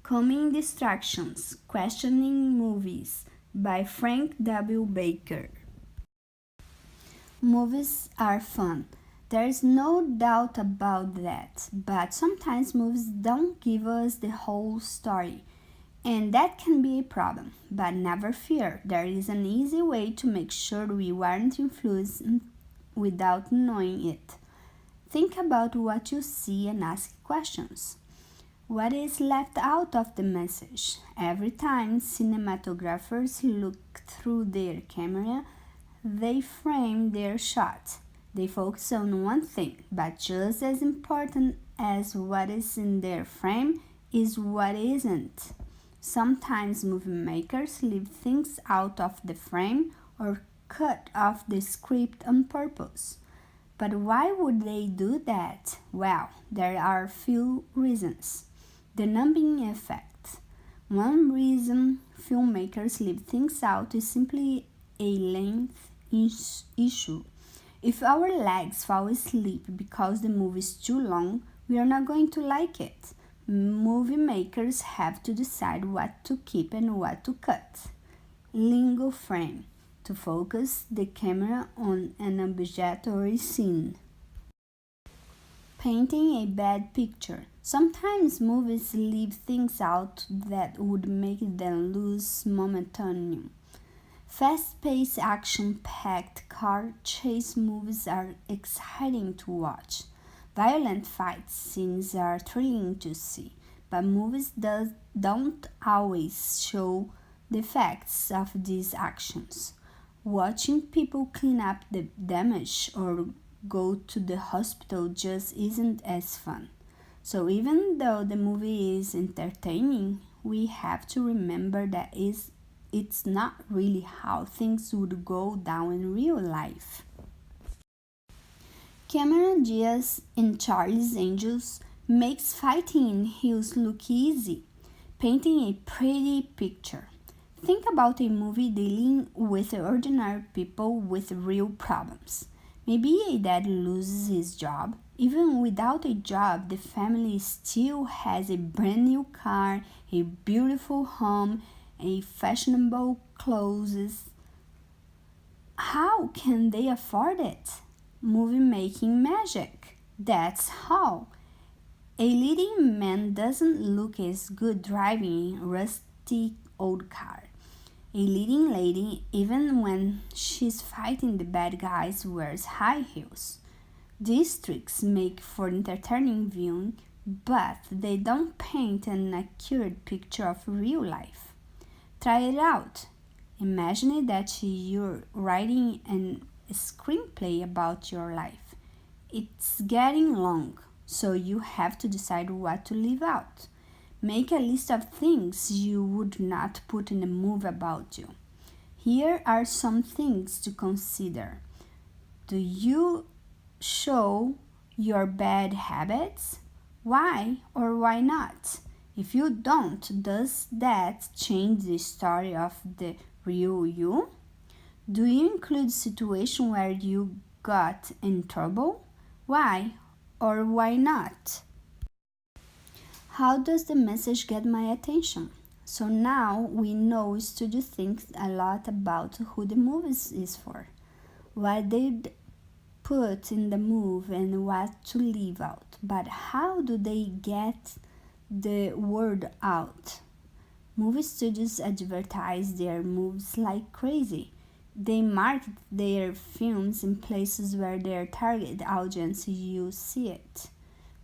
Calming Distractions, Questioning Movies by Frank W. Baker. Movies are fun. There's no doubt about that, but sometimes movies don't give us the whole story, and that can be a problem. But never fear, there is an easy way to make sure we weren't influenced without knowing it. Think about what you see and ask questions. What is left out of the message? Every time cinematographers look through their camera, they frame their shot. They focus on one thing, but just as important as what is in their frame is what isn't. Sometimes movie makers leave things out of the frame or cut off the script on purpose. But why would they do that? Well, there are a few reasons. The numbing effect. One reason filmmakers leave things out is simply a length issue. If our legs fall asleep because the movie is too long, we are not going to like it. Movie makers have to decide what to keep and what to cut. Lingo frame. To focus the camera on an object or a scene. Painting a bad picture. Sometimes movies leave things out that would make them lose momentum. Fast-paced, action-packed car chase movies are exciting to watch. Violent fight scenes are thrilling to see, but movies don't always show the effects of these actions. Watching people clean up the damage or go to the hospital just isn't as fun. So even though the movie is entertaining, we have to remember that it's not really how things would go down in real life. Cameron Diaz in Charlie's Angels makes fighting in hills look easy, painting a pretty picture. Think about a movie dealing with ordinary people with real problems. Maybe a dad loses his job. Even without a job, the family still has a brand new car, a beautiful home, a fashionable clothes. How can they afford it? Movie making magic. That's how. A leading man doesn't look as good driving a rusty old car. A leading lady, even when she's fighting the bad guys, wears high heels. These tricks make for entertaining viewing, but they don't paint an accurate picture of real life. Try it out. Imagine that you're writing a screenplay about your life. It's getting long, so you have to decide what to leave out. Make a list of things you would not put in a movie about you. Here are some things to consider. Do you show your bad habits? Why or why not? If you don't, does that change the story of the real you? Do you include situations where you got in trouble? Why or why not? How does the message get my attention? So now we know studio thinks a lot about who the movie is for, what they put in the movie and what to leave out. But how do they get the word out? Movie studios advertise their movies like crazy. They market their films in places where their target audience will see it.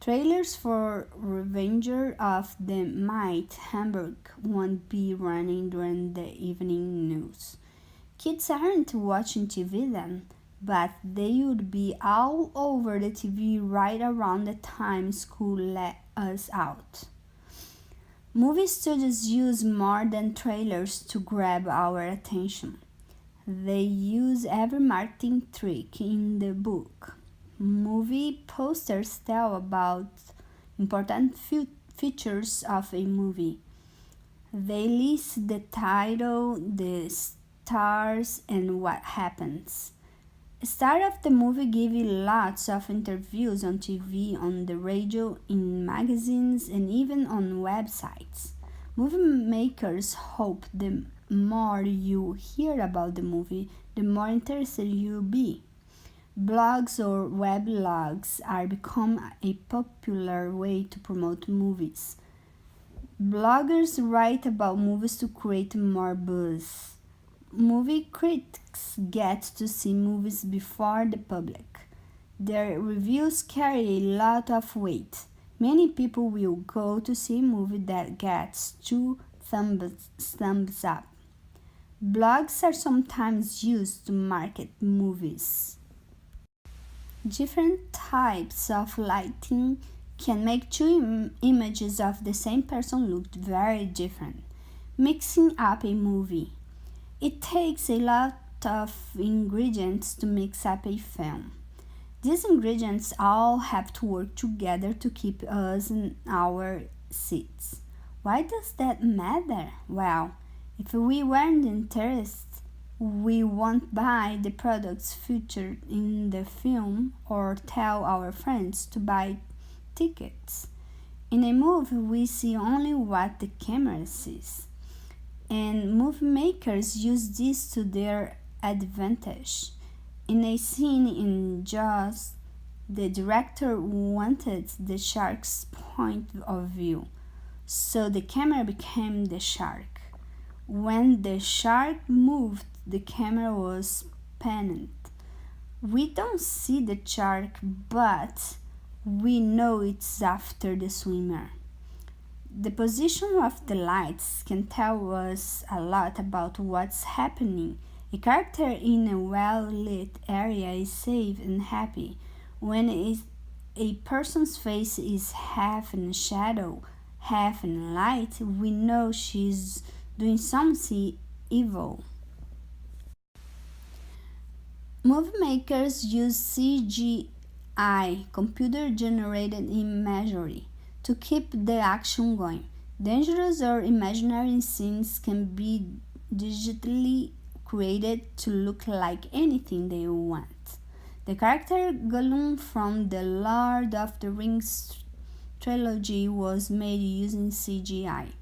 Trailers for Revenger of the Might Hamburg won't be running during the evening news. Kids aren't watching TV then, but they would be all over the TV right around the time school let us out. Movie studios use more than trailers to grab our attention. They use every marketing trick in the book. Movie posters tell about important features of a movie. They list the title, the stars, and what happens. Start of the movie give you lots of interviews on TV, on the radio, in magazines, and even on websites. Movie makers hope the more you hear about the movie, the more interested you'll be. Blogs or weblogs are become a popular way to promote movies. Bloggers write about movies to create more buzz. Movie critics get to see movies before the public. Their reviews carry a lot of weight. Many people will go to see a movie that gets two thumbs up. Blogs are sometimes used to market movies. Different types of lighting can make two images of the same person look very different. Mixing up a movie. It takes a lot of ingredients to mix up a film. These ingredients all have to work together to keep us in our seats. Why does that matter? Well, if we weren't interested, we won't buy the products featured in the film or tell our friends to buy tickets. In a movie, we see only what the camera sees, and movie makers use this to their advantage. In a scene in Jaws, the director wanted the shark's point of view, so the camera became the shark. When the shark moved, the camera was panned. We don't see the shark, but we know it's after the swimmer. The position of the lights can tell us a lot about what's happening. A character in a well-lit area is safe and happy. When a person's face is half in shadow, half in light, we know she's doing something evil. Movie makers use CGI, computer-generated imagery, to keep the action going. Dangerous or imaginary scenes can be digitally created to look like anything they want. The character Gollum from the Lord of the Rings trilogy was made using CGI.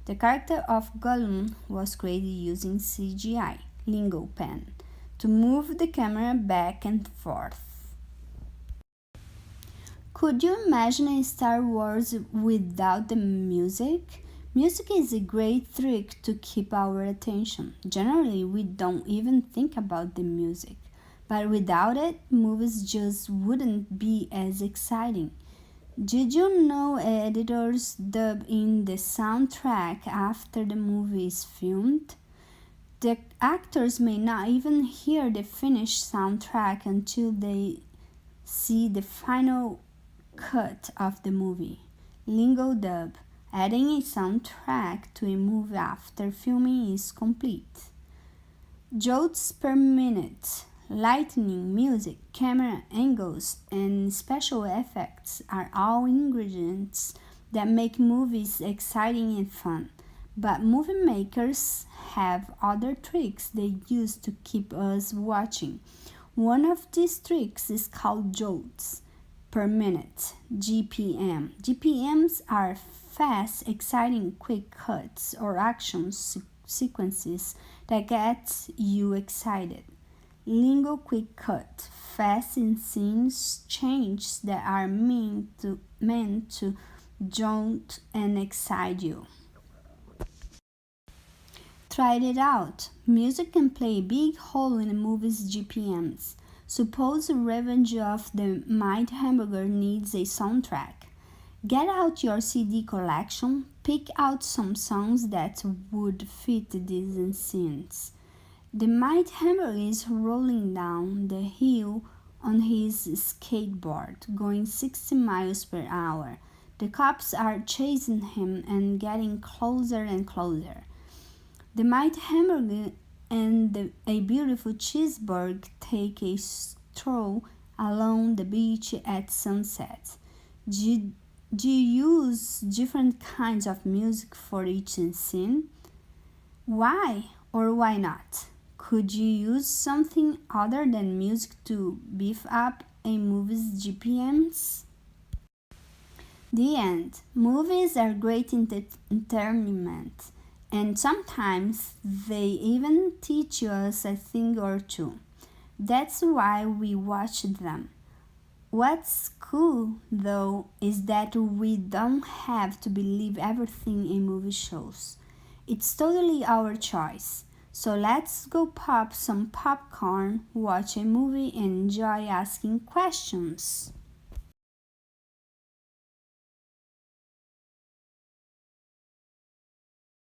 The character of Gollum was created using CGI, lingo pen, to move the camera back and forth. Could you imagine a Star Wars without the music? Music is a great trick to keep our attention. Generally, we don't even think about the music, but without it, movies just wouldn't be as exciting. Did you know editors dub in the soundtrack after the movie is filmed? The actors may not even hear the finished soundtrack until they see the final cut of the movie. Lingo dub. Adding a soundtrack to a movie after filming is complete. Jolts per minute. Lighting, music, camera angles, and special effects are all ingredients that make movies exciting and fun. But movie makers have other tricks they use to keep us watching. One of these tricks is called jolts per minute, GPM. GPMs are fast, exciting, quick cuts or action sequences that get you excited. Lingo quick cut, fast in scenes changes that are meant to jolt and excite you. Try it out. Music can play a big role in a movie's GPMs. Suppose Revenge of the Mighty Hamburger needs a soundtrack. Get out your CD collection, pick out some songs that would fit these scenes. The Mighty Hamburger is rolling down the hill on his skateboard, going 60 miles per hour. The cops are chasing him and getting closer and closer. The Mighty Hamburger and a beautiful cheeseburger take a stroll along the beach at sunset. Do you use different kinds of music for each scene? Why or why not? Could you use something other than music to beef up a movie's GPMs? The end. Movies are great entertainment, and sometimes they even teach us a thing or two. That's why we watch them. What's cool, though, is that we don't have to believe everything a movie shows. It's totally our choice. So let's go pop some popcorn, watch a movie, and enjoy asking questions.